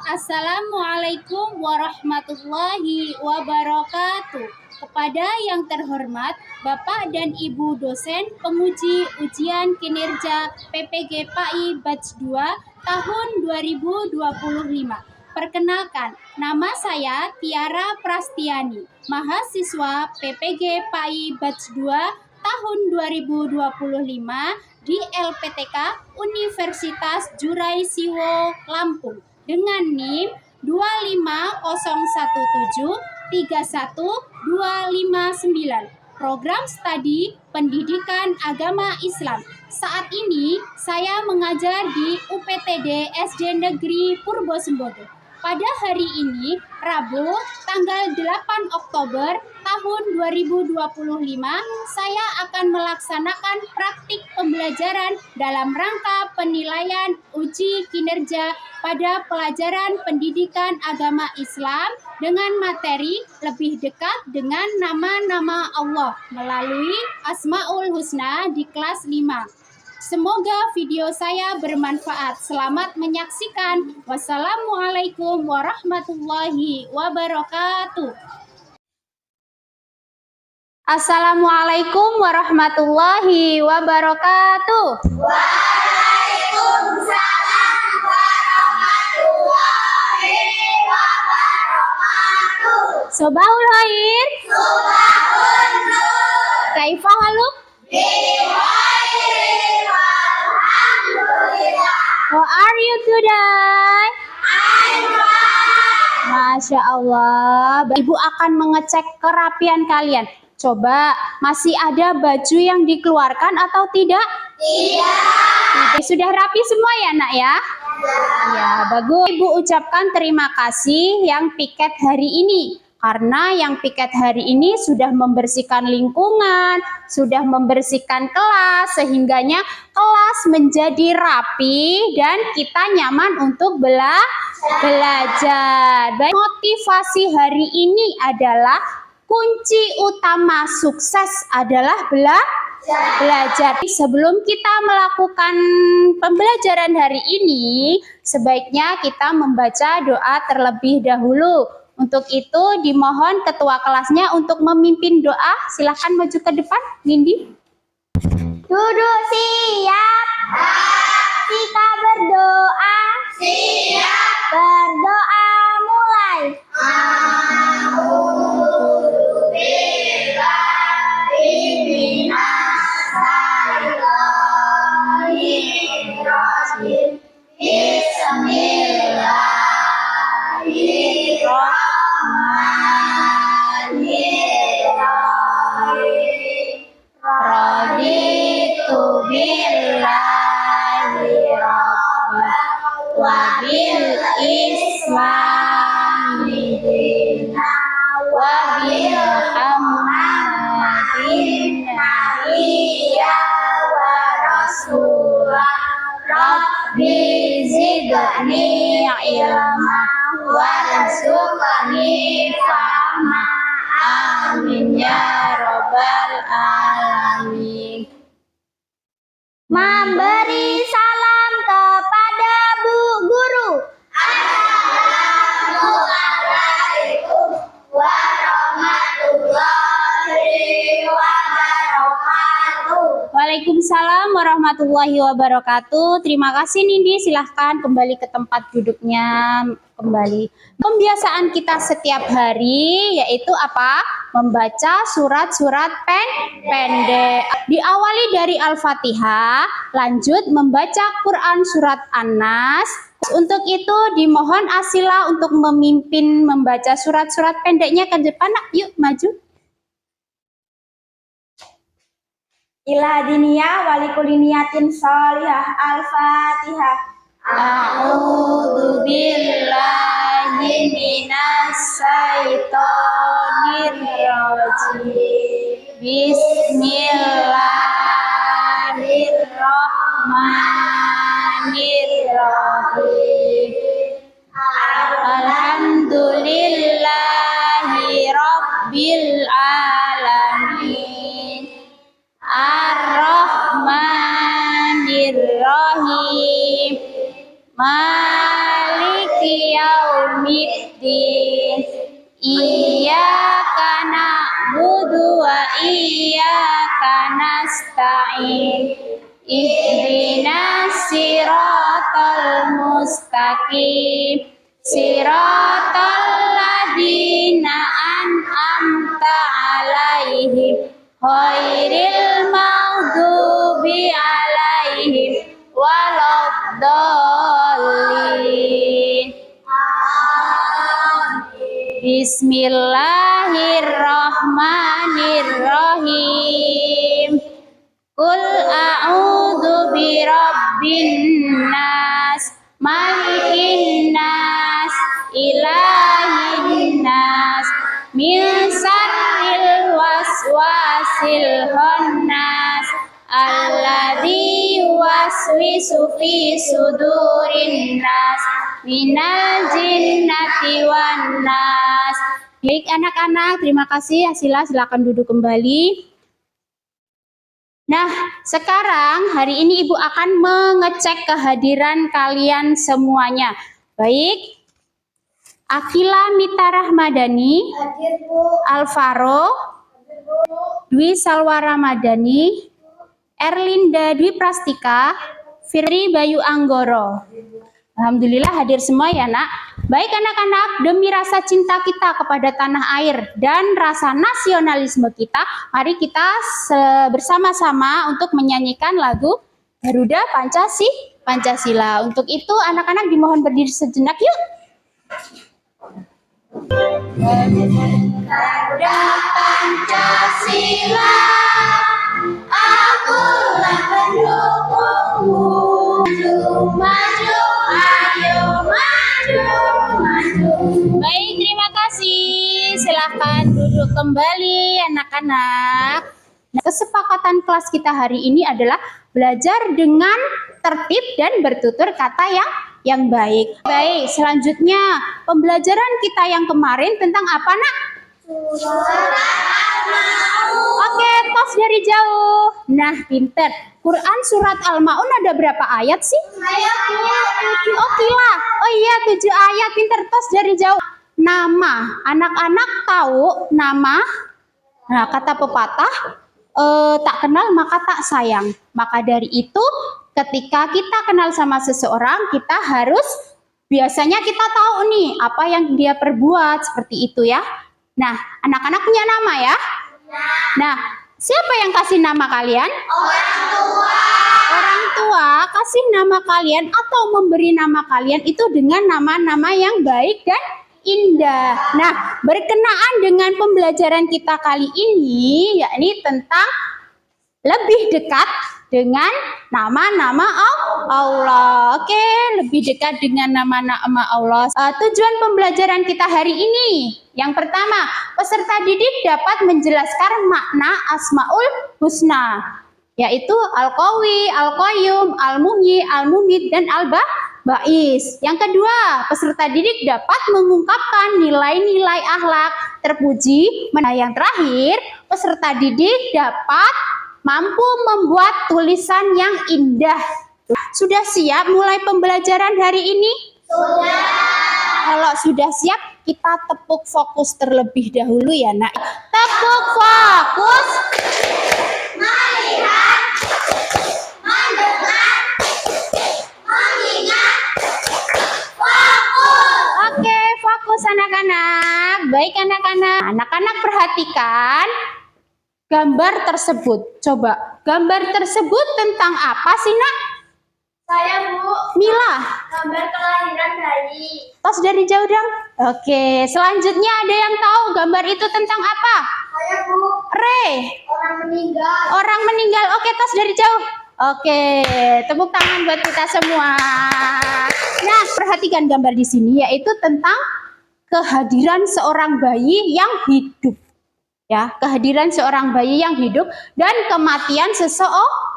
Assalamualaikum warahmatullahi wabarakatuh. Kepada yang terhormat Bapak dan Ibu dosen penguji ujian kinerja PPG PAI Batch 2 tahun 2025. Perkenalkan, nama saya Tiara Prastiani, mahasiswa PPG PAI Batch 2 tahun 2025 di LPTK Universitas Jurai Siwo, Lampung, dengan NIM 250173129, program studi pendidikan agama Islam. Saat ini saya mengajar di UPTD SD Negeri Purwosembodo. Pada hari ini, Rabu, tanggal 8 Oktober tahun 2025, saya akan melaksanakan praktik pembelajaran dalam rangka penilaian uji kinerja pada pelajaran pendidikan agama Islam dengan materi lebih dekat dengan nama-nama Allah melalui Asmaul Husna di kelas 5. Semoga video saya bermanfaat. Selamat menyaksikan. Wassalamualaikum warahmatullahi wabarakatuh. Assalamualaikum warahmatullahi wabarakatuh. Waalaikumsalam warahmatullahi wabarakatuh. Sobahul khair. Subahun nur. Kaifa haluk? Bikhairin walhamdulillah. How are you today? I'm fine. Masya Allah. Ibu akan mengecek kerapian kalian. Coba, masih ada baju yang dikeluarkan atau tidak? Tidak. Sudah rapi semua ya nak ya? Ya, bagus. Ibu ucapkan terima kasih yang piket hari ini. Karena yang piket hari ini sudah membersihkan lingkungan, sudah membersihkan kelas, sehingganya kelas menjadi rapi dan kita nyaman untuk belajar. Baik, motivasi hari ini adalah kunci utama sukses adalah belajar. Sebelum kita melakukan pembelajaran hari ini, sebaiknya kita membaca doa terlebih dahulu. Untuk itu dimohon ketua kelasnya untuk memimpin doa. Silahkan maju ke depan, Nindi. Duduk siap. Kita berdoa. Siap. Berdoa mulai. Raditu billahi rabban wa bil islami dinan wa bil muhammadin nabiyyan wa rasulah. Rabbi zidni ilma warzuqni fahma. Amin ya rabbal alamin. Memberi salam kepada Bu Guru. Assalamualaikum warahmatullahi wabarakatuh. Waalaikumsalam warahmatullahi wabarakatuh. Terima kasih Nindi, silahkan kembali ke tempat duduknya. Kembali. Pembiasaan kita setiap hari yaitu apa? Membaca surat-surat pendek. Diawali dari Al-Fatihah, lanjut membaca Quran surat An-Nas. Untuk itu dimohon Asila untuk memimpin membaca surat-surat pendeknya ke depan. Yuk maju. Ila diniyah walikuliniyatin sholihah. Al-Fatihah. A'udzu billahi minas syaitonir rajim. Bismillahirrahmanirrahim. Alhamdulillahi rabbil alamin. Ar-Rahmanir Rahim. Malik yaumiddin. Iyyaka na'budu wa iyyaka nasta'in. Ihdinas siratal mustaqim. Siratal ladzina an'amta 'alaihim ghairil maghdubi 'alaihim waladdallin. Bismillahirrahmanirrahim. Qul a'udzu birabbin nas, malikin nas, ilahin nas, min syarril waswasil khannas, alladzi yuwaswisu fi sudurin nas, minal jinnati wan nas. Baik anak-anak, terima kasih. Sila silakan duduk kembali. Nah, sekarang hari ini Ibu akan mengecek kehadiran kalian semuanya. Baik, Akila Mita Rahmadani, Hadir, Bu. Alvaro, Hadir, Bu. Dwi Salwa Ramadhani, Erlinda Dwi Prastika, Firly Bayu Anggoro. Alhamdulillah hadir semua ya nak. Baik anak-anak, demi rasa cinta kita kepada tanah air dan rasa nasionalisme kita, mari kita bersama-sama untuk menyanyikan lagu Garuda Pancasila. Untuk itu anak-anak dimohon berdiri sejenak yuk. Garuda Pancasila, akulah pendukungmu. Maju, ayo maju. Baik, terima kasih. Silahkan duduk kembali anak-anak. Nah, kesepakatan kelas kita hari ini adalah belajar dengan tertib dan bertutur kata yang baik. Baik, selanjutnya pembelajaran kita yang kemarin tentang apa nak? Oke, tos dari jauh. Nah, pinter. Quran surat Al-Ma'un ada berapa ayat sih? Oh, Kila. Oh iya, 7 ayat. Pinter, tos dari jauh. Nama. Anak-anak tahu nama? Nah, kata pepatah, tak kenal maka tak sayang. Maka dari itu, ketika kita kenal sama seseorang, kita harus, biasanya kita tahu nih, apa yang dia perbuat. Seperti itu ya. Nah, anak-anak punya nama ya? Nah, siapa yang kasih nama kalian? Orang tua. Orang tua kasih nama kalian atau memberi nama kalian itu dengan nama-nama yang baik dan indah. Nah, berkenaan dengan pembelajaran kita kali ini, yakni tentang lebih dekat dengan nama-nama Allah. Oke, lebih dekat dengan nama-nama Allah. Tujuan pembelajaran kita hari ini. Yang pertama, peserta didik dapat menjelaskan makna Asmaul Husna, yaitu Al-Qawi, Al-Qayyum, Al-Muhyi, Al-Mumit, dan Al-Ba'is. Yang kedua, peserta didik dapat mengungkapkan nilai-nilai akhlak terpuji. Yang terakhir, peserta didik dapat mampu membuat tulisan yang indah. Sudah siap mulai pembelajaran hari ini? Sudah. Kalau sudah siap, kita tepuk fokus terlebih dahulu ya nak. Tepuk fokus. Melihat, mendengar, mengingat. Fokus. Oke, fokus anak-anak. Baik anak-anak. Anak-anak perhatikan gambar tersebut. Coba, gambar tersebut tentang apa sih nak? Saya, Bu. Mila. Gambar kelahiran bayi. Tos dari jauh dong. Oke, selanjutnya ada yang tahu gambar itu tentang apa? Saya, Bu. Re. Orang meninggal. Orang meninggal. Oke, tos dari jauh. Oke, tepuk tangan buat kita semua. Nah, perhatikan gambar di sini, yaitu tentang kehadiran seorang bayi yang hidup. Ya, kehadiran seorang bayi yang hidup dan kematian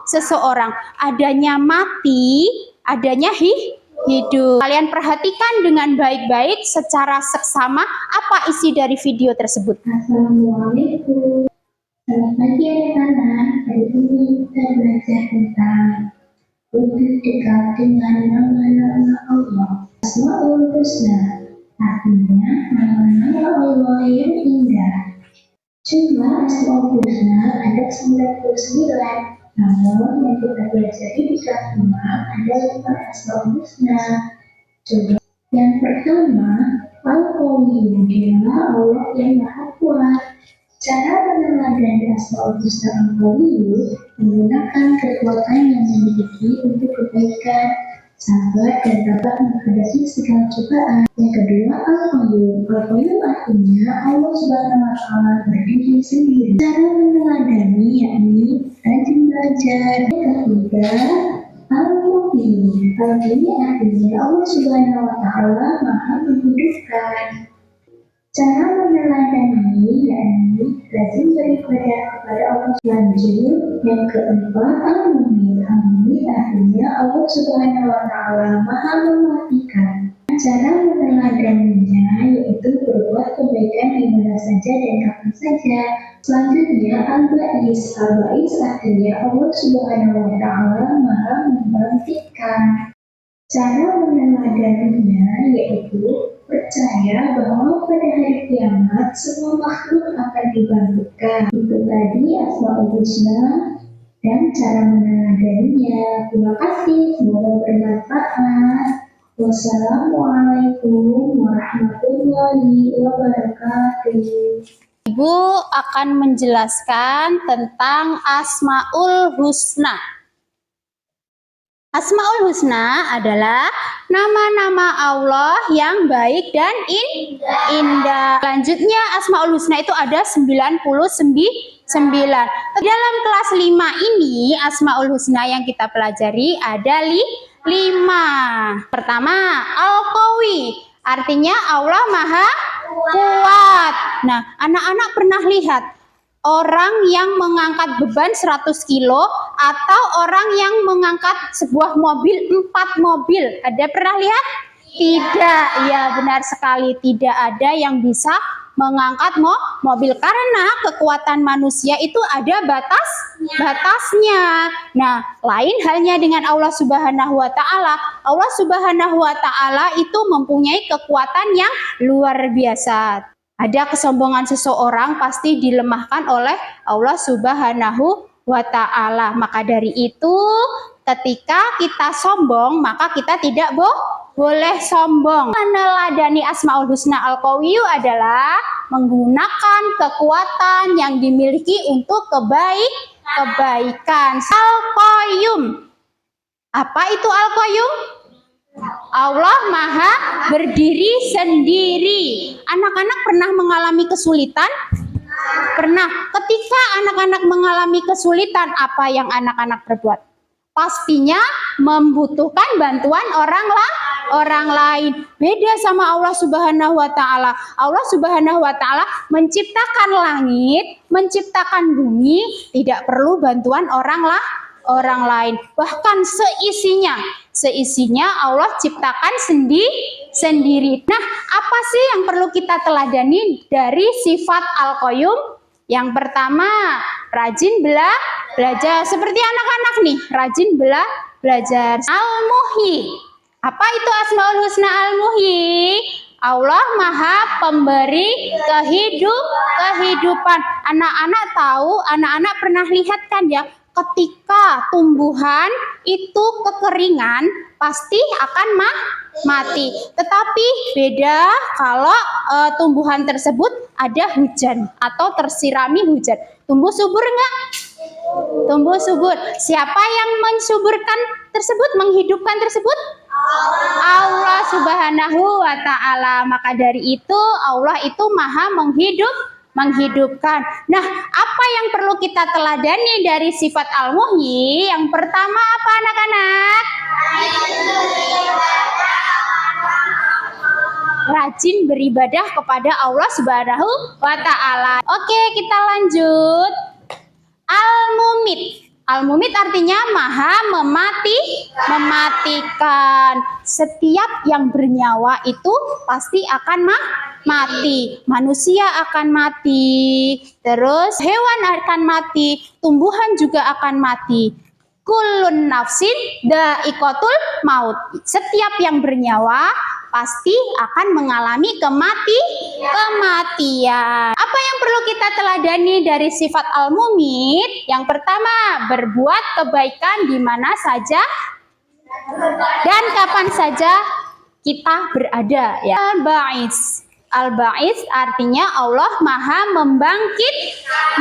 seseorang. Adanya mati, adanya hidup. Kalian perhatikan dengan baik-baik secara seksama apa isi dari video tersebut. Assalamualaikum. Selamat pagi anak-anak. Hari ini kita belajar tentang lebih dekat dengan nama-nama Allah. Asmaul Husna. artinya nama-nama Allah yang indah. Jumlah Asmaul Husna ada 99, namun yang kita pelajari di kelas 5 ada 5 Asmaul Husna. Coba yang pertama, Al-Qawi adalah Allah yang Maha Kuat. Cara meneladani Asmaul Husna Al-Qawi menggunakan kekuatan yang dimiliki untuk kebaikan, sabar, dan dapat menghadapi segala cobaan. Yang kedua, Al-Qayyum. Al-Qayyum artinya Allah Subhanahu wa Ta'ala berdiri sendiri. Cara meneladani yakni rajin belajar. Yang ketiga, Al-Muhyi. Al-Muhyi artinya Allah Subhanahu wa Ta'ala Maha menghidupkan. Cara meneladani yakni rajin beribadah kepada Allah. Lanjut, yang keempat, Al-Muhyi. Al-Muhyi artinya Allah Subhanahu wa Ta'ala Maha mematikan. Cara meneladaninya yaitu berbuat kebaikan di mana saja dan kapan saja. Selanjutnya, Al-Ba'is. Al-Ba'is artinya Allah Subhanahu wa Ta'ala Maha membangkitkan. Cara meneladaninya yaitu percaya bahwa pada hari kiamat semua makhluk akan dibangkitkan. Itu tadi Asmaul Husna dan cara meneladaninya. Terima kasih, semoga bermanfaat. Wassalamualaikum warahmatullahi wabarakatuh. Ibu akan menjelaskan tentang Asmaul Husna. Asmaul Husna adalah nama-nama Allah yang baik dan indah. Selanjutnya Asmaul Husna itu ada 99. Dalam kelas 5 ini Asmaul Husna yang kita pelajari ada 5. Pertama, Al-Qawi. Artinya Allah Maha Kuat. Nah, anak-anak pernah lihat orang yang mengangkat beban 100 kilo atau orang yang mengangkat sebuah mobil 4 mobil. Ada pernah lihat? Tidak. Ya, benar sekali. Tidak ada yang bisa mengangkat mobil karena kekuatan manusia itu ada batasnya. Nah, lain halnya dengan Allah Subhanahu wa Ta'ala. Allah Subhanahu wa Ta'ala itu mempunyai kekuatan yang luar biasa. Ada kesombongan seseorang pasti dilemahkan oleh Allah Subhanahu wa Ta'ala. Maka dari itu, ketika kita sombong, maka kita tidak boleh sombong. Meneladani Asmaul Husna Al-Qawiyyu adalah menggunakan kekuatan yang dimiliki untuk kebaikan. Al-Qayyum. Apa itu Al-Qayyum? Allah Maha berdiri sendiri. Anak-anak pernah mengalami kesulitan? Pernah. Ketika anak-anak mengalami kesulitan, apa yang anak-anak perbuat? Pastinya membutuhkan bantuan orang lain. Beda sama Allah Subhanahu wa Ta'ala. Allah Subhanahu wa Ta'ala menciptakan langit, menciptakan bumi, tidak perlu bantuan orang lain. Bahkan seisinya Allah ciptakan sendiri. Nah, apa sih yang perlu kita teladani dari sifat Al-Qayyum? Yang pertama, rajin belajar. Seperti anak-anak nih, rajin belajar. Al-Muhyi. Apa itu Asmaul Husna Al-Muhyi? Allah Maha Pemberi kehidupan. Anak-anak tahu, anak-anak pernah lihat kan ya, ketika tumbuhan itu kekeringan, pasti akan mati. Tetapi beda kalau tumbuhan tersebut ada hujan atau tersirami hujan. Tumbuh subur enggak? Tumbuh subur. Siapa yang mensuburkan tersebut, menghidupkan tersebut? Allah Subhanahu wa Ta'ala. Maka dari itu Allah itu Maha menghidupkan. Nah, apa yang perlu kita teladani dari sifat Al-Muhyi? Yang pertama apa anak-anak? Rajin beribadah kepada Allah Subhanahu wa Ta'ala. Oke, kita lanjut. Al-Mumit. Al-Mumit artinya Maha mematikan. Setiap yang bernyawa itu pasti akan mati. Manusia akan mati. Terus hewan akan mati. Tumbuhan juga akan mati. Kullun nafsin dha'iqatul maut. Setiap yang bernyawa pasti akan mengalami kematian. Apa yang perlu kita teladani dari sifat al-mumit? Yang pertama, berbuat kebaikan di mana saja dan kapan saja kita berada, ya. Al-Ba'is artinya Allah Maha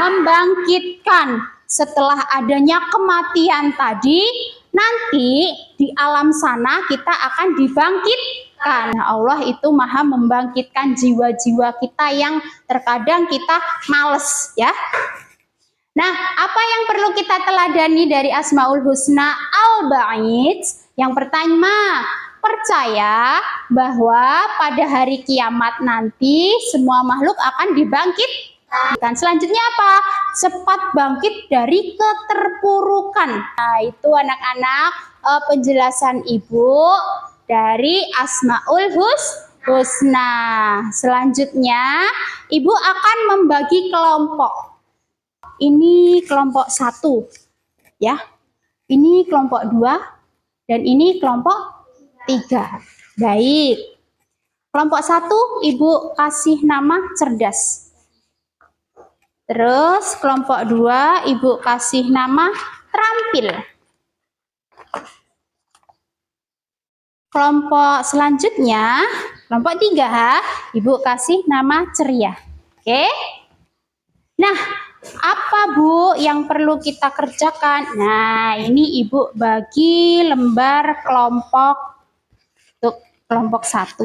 membangkitkan. Setelah adanya kematian tadi, nanti di alam sana kita akan dibangkitkan. Allah itu Maha membangkitkan jiwa-jiwa kita yang terkadang kita males, ya. Nah, apa yang perlu kita teladani dari Asmaul Husna Al-Ba'id? Yang pertama, percaya bahwa pada hari kiamat nanti semua makhluk akan dibangkitkan. Selanjutnya apa? Cepat bangkit dari keterpurukan. Nah, itu anak-anak penjelasan Ibu dari Asmaul Husna. Selanjutnya, Ibu akan membagi kelompok. Ini kelompok 1, ya. Ini kelompok 2 dan ini kelompok 3. Baik. Kelompok 1 Ibu kasih nama cerdas. Terus kelompok 2 Ibu kasih nama terampil. Kelompok selanjutnya, kelompok 3, Ibu kasih nama ceria. Oke? Nah, apa Bu yang perlu kita kerjakan? Nah, ini Ibu bagi lembar kelompok untuk kelompok 1,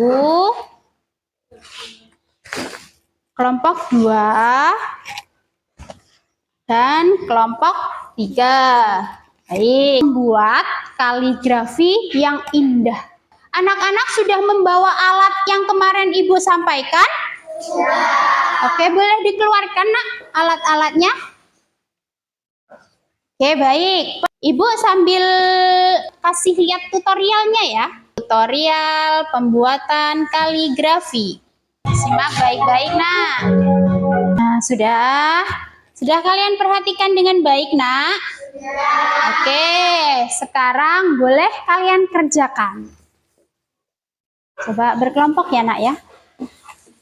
kelompok 2, dan kelompok 3. Baik, membuat kaligrafi yang indah. Anak-anak sudah membawa alat yang kemarin Ibu sampaikan? Oke, boleh dikeluarkan, Nak, alat-alatnya. Oke, baik. Ibu sambil kasih lihat tutorialnya, ya. Tutorial pembuatan kaligrafi. Simak baik-baik, Nak. Nah, sudah kalian perhatikan dengan baik, Nak? Oke, sekarang boleh kalian kerjakan. Coba berkelompok ya, Nak, ya.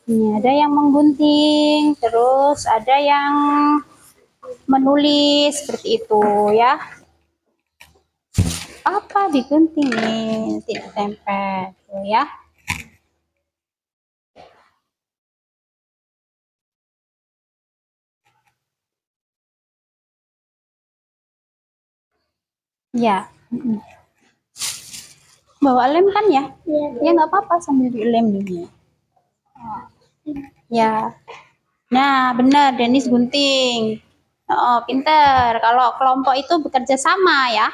Ini ada yang menggunting, terus ada yang menulis seperti itu, ya. Apa digunting nih? Tidak tempel, tuh, ya. Ya. Bawa lem kan ya? Ya nggak apa-apa sambil dilem dulu. Ya. Nah, benar, Denis gunting. Oh, pinter. Kalau kelompok itu bekerja sama, ya.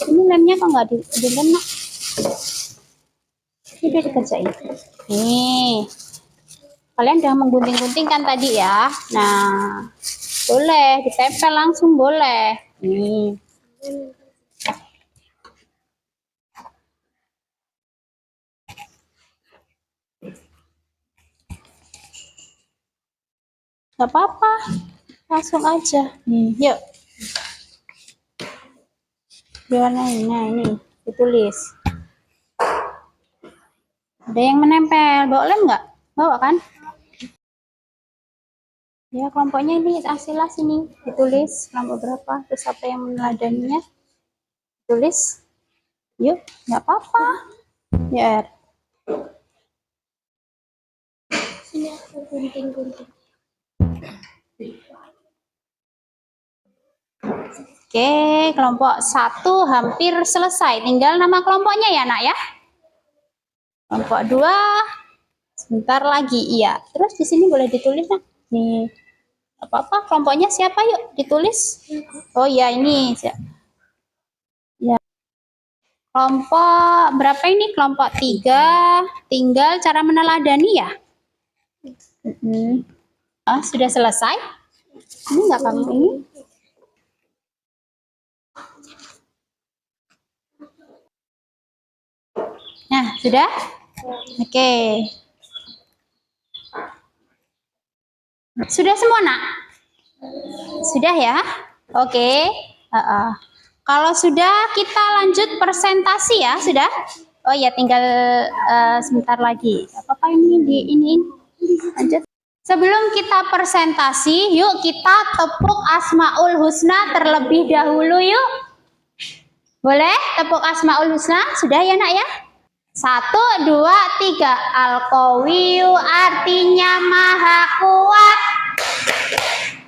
Ini lemnya kok nggak dilem, Nak? Udah dikerjain. Nih. Kalian udah menggunting-gunting kan tadi, ya? Nah, boleh ditempel langsung, boleh. Nih. Gak apa-apa, langsung aja. Nih, yuk. Diwarnain, nah ini ditulis. Ada yang menempel, bawa lem nggak? Bawa kan? Ya, kelompoknya ini asilah sini ditulis kelompok berapa, terus apa yang meneladaninya tulis. Yuk, nggak apa-apa. Ya. Ini aku gunting-gunting. Oke, kelompok 1 hampir selesai. Tinggal nama kelompoknya ya, Nak, ya. Kelompok 2 sebentar lagi, iya. Terus di sini boleh ditulis, Nak. Nih. Apa-apa, kelompoknya siapa, yuk ditulis. Oh ya, ini. Ya. Kelompok berapa ini? Kelompok 3. Tinggal cara meneladani ya. Sudah selesai? Ini enggak kamu ini? Nah, sudah? Oke. Sudah semua, Nak? Sudah ya? Oke. Kalau sudah, kita lanjut presentasi ya, sudah? Oh ya, tinggal sebentar lagi. Apa ini di ini? Lanjut. Sebelum kita presentasi, yuk kita tepuk Asmaul Husna terlebih dahulu yuk. Boleh tepuk Asmaul Husna? Sudah ya nak ya? 1, 2, 3. Al-Qawiyu artinya maha kuat.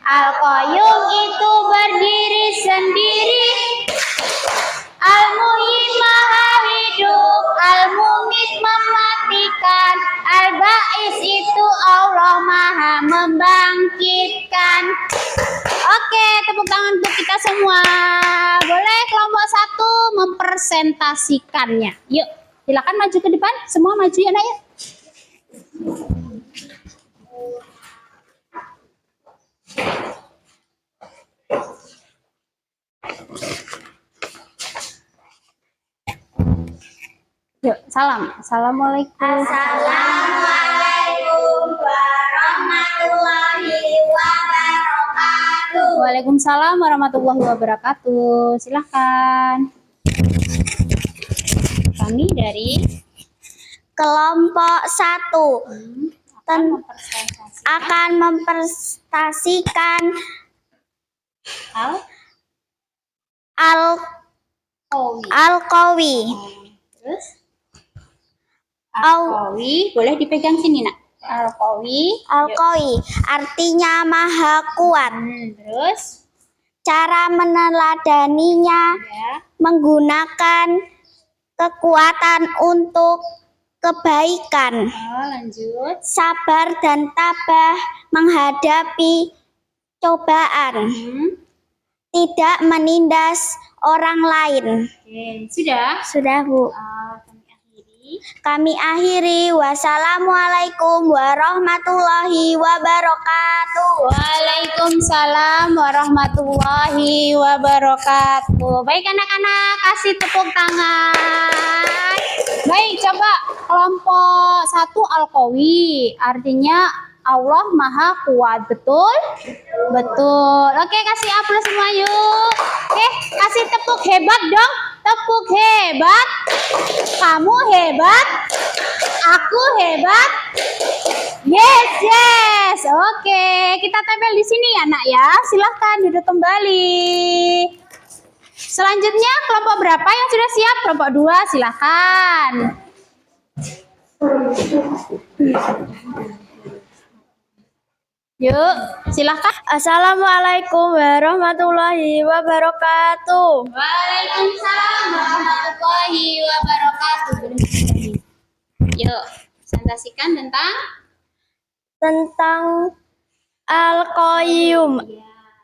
Al-Qayyum itu berdiri sendiri. Al-Muhyi maha hidup. Al-Mumit mematikan. Al-Ba'is itu Allah maha membangkitkan. Oke, tepuk tangan untuk kita semua. Boleh kelompok 1 mempresentasikannya. Yuk, silakan maju ke depan. Semua maju ya nak ya. Yuk, salam. Assalamualaikum. Assalamualaikum warahmatullahi wabarakatuh. Waalaikumsalam warahmatullahi wabarakatuh. Silahkan. Kami dari Kelompok 1 akan mempresentasikan Al-Qawi. Terus Al-Qawi, boleh dipegang sini nak. Al-Qawi. Al-Qawi artinya maha kuat. Terus Cara meneladaninya ya. menggunakan kekuatan untuk kebaikan, Lanjut. sabar dan tabah menghadapi cobaan, tidak menindas orang lain. Oke, sudah. Sudah, Bu. Kami akhiri. Wassalamualaikum warahmatullahi wabarakatuh. Waalaikumsalam warahmatullahi wabarakatuh. Baik anak-anak, kasih tepuk tangan. Baik, coba kelompok 1 Al-Qawi, artinya Allah Maha Kuat, betul? Betul. Oke, kasih aplaus semua yuk. Oke, kasih tepuk hebat dong. Tepuk hebat. Kamu hebat. Aku hebat. Yes, yes. Oke, kita tempel di sini ya, Nak ya. Silahkan duduk kembali. Selanjutnya kelompok berapa yang sudah siap? Kelompok 2, silahkan. Yuk, silahkan. Assalamualaikum warahmatullahi wabarakatuh. Waalaikumsalam warahmatullahi wabarakatuh. Yuk, presentasikan Tentang Al-Qayyum,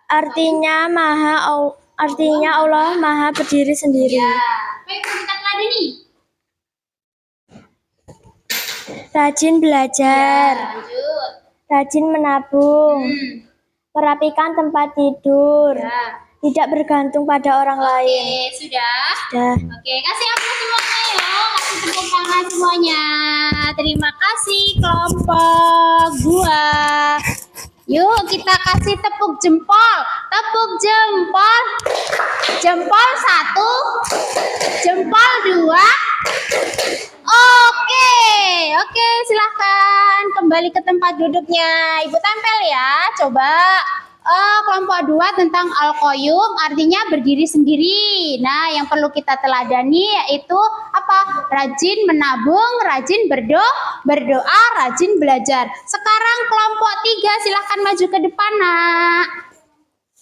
artinya Allah Maha berdiri sendiri. Baik, kita teladani. Rajin belajar, Lanjut. rajin menabung, merapikan tempat tidur, tidak bergantung pada orang lain. Oke, sudah. Dah. Oke, kasih aplaus semuanya ya. Kasih tepuk tangan semuanya. Terima kasih kelompok 2. Yuk kita kasih tepuk jempol. Tepuk jempol. Jempol 1. Jempol 2. Oke, silahkan kembali ke tempat duduknya. Ibu tempel ya. Coba kelompok 2 tentang Al-Qayyum artinya berdiri sendiri. Nah, yang perlu kita teladani yaitu apa? Rajin menabung, rajin berdoa, rajin belajar. Sekarang kelompok 3 silahkan maju ke depan, Nak.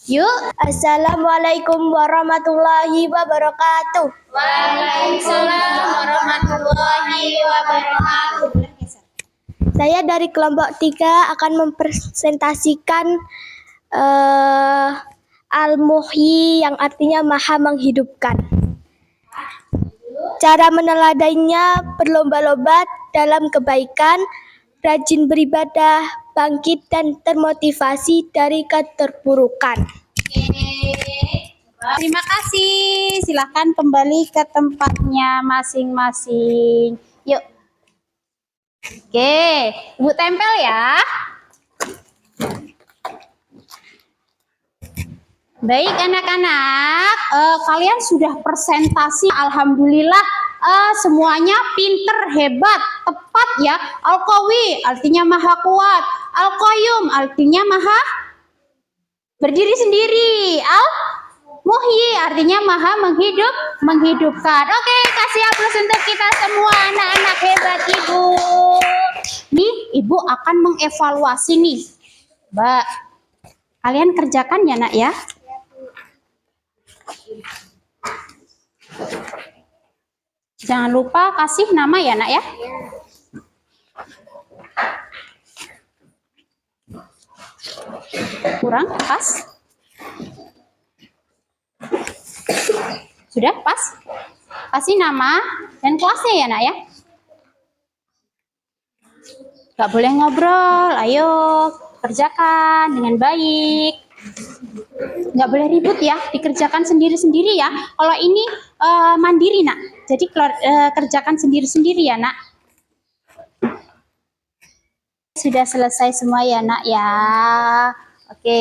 Yuk. Assalamualaikum warahmatullahi wabarakatuh. Waalaikumsalam warahmatullahi wabarakatuh. Saya dari kelompok 3 akan mempresentasikan Al-Muhyi yang artinya maha menghidupkan. Cara meneladainya berlomba-lomba dalam kebaikan, rajin beribadah, bangkit dan termotivasi dari keterpurukan. Terima kasih. Silahkan kembali ke tempatnya masing-masing. Yuk. Oke, Ibu tempel ya. Baik anak-anak, kalian sudah presentasi, alhamdulillah semuanya pinter, hebat, tepat ya. Al-Qawi artinya maha kuat, Al-Qayyum artinya maha berdiri sendiri, Al-Muhyi artinya maha menghidupkan. Oke, kasih aplaus untuk kita semua anak-anak hebat Ibu. Nih, Ibu akan mengevaluasi nih. Mbak, kalian kerjakan ya nak ya. Jangan lupa kasih nama ya nak ya. Kurang pas? Sudah pas? Kasih nama dan kelasnya ya nak ya. Gak boleh ngobrol, ayo kerjakan dengan baik. Nggak boleh ribut ya, dikerjakan sendiri-sendiri ya. Kalau ini mandiri nak, jadi kerjakan sendiri-sendiri ya nak. Sudah selesai semua ya nak ya. Oke,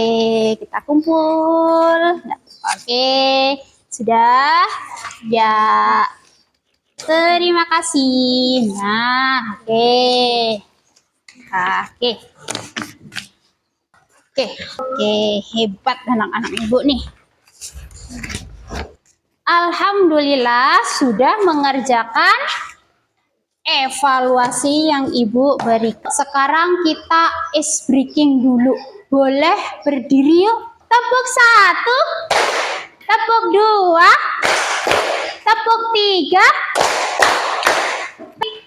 kita kumpul. Oke, sudah ya. Terima kasih. Nah, oke. Oke. Oke, hebat anak-anak Ibu nih. Alhamdulillah sudah mengerjakan evaluasi yang Ibu berikan. Sekarang kita ice breaking dulu. Boleh berdiri yuk. Tepuk 1, tepuk 2, tepuk 3,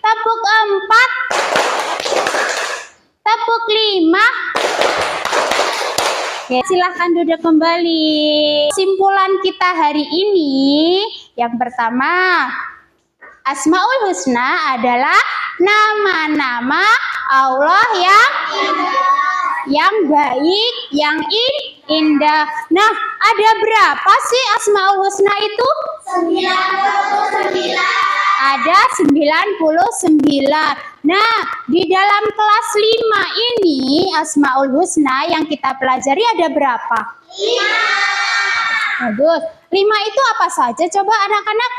tepuk 4, tepuk 5. Oke, silahkan duduk kembali. Kesimpulan kita hari ini, yang pertama, Asmaul Husna adalah nama-nama Allah yang baik, yang indah. Nah, ada berapa sih Asmaul Husna itu? 99. Ada 99. Nah, di dalam kelas 5 ini Asmaul Husna yang kita pelajari ada berapa? 5. Bagus. 5 itu apa saja coba anak-anak?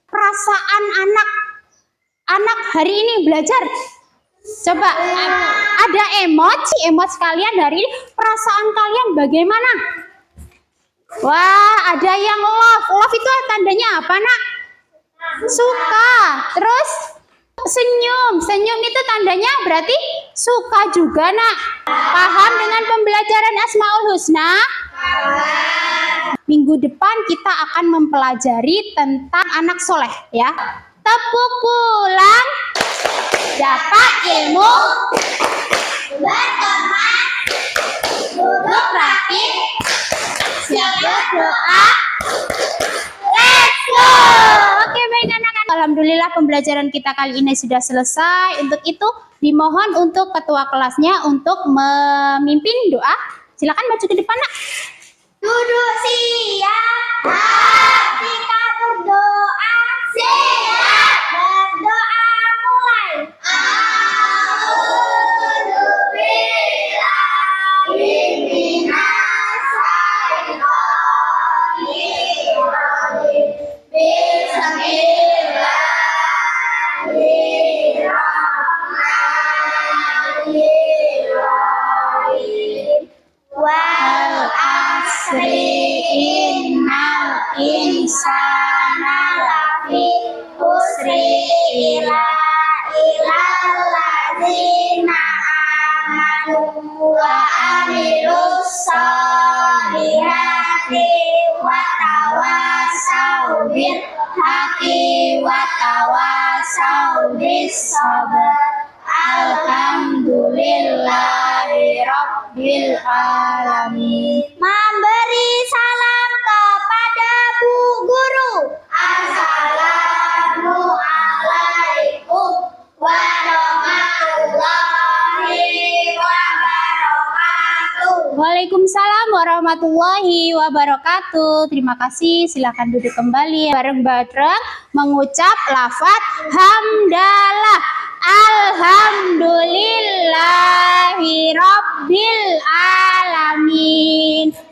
Perasaan anak hari ini belajar. Coba ada emoji kalian hari ini, perasaan kalian bagaimana? Wah, ada yang love. Love itu tandanya apa nak? Suka. Terus senyum. Senyum itu tandanya berarti suka juga nak. Paham dengan pembelajaran Asmaul Husna? Minggu depan kita akan mempelajari tentang anak soleh ya. Tepuk pulang, dapat ilmu, berteman, duduk rapi, siap berdoa. Let's go! Oke baik anak-anak. Alhamdulillah pembelajaran kita kali ini sudah selesai. Untuk itu dimohon untuk ketua kelasnya untuk memimpin doa. Silakan maju ke depan nak. Duduk siap. Kita berdoa. Siap. Berdoa mulai. Wal asri innal insana lafi khusri illa illalladzina amanu wa amilus solihati wa tawasau bil haqqi wa tawasau bis sabr. Alhamdulillahi Rabbil Alamin. Memberi salam kepada Bu Guru. Assalamualaikum warahmatullahi wabarakatuh. Waalaikumsalam warahmatullahi wabarakatuh. Terima kasih. Silakan duduk kembali. Bareng-bareng mengucap lafaz hamdalah. Alhamdulillahirabbil alamin.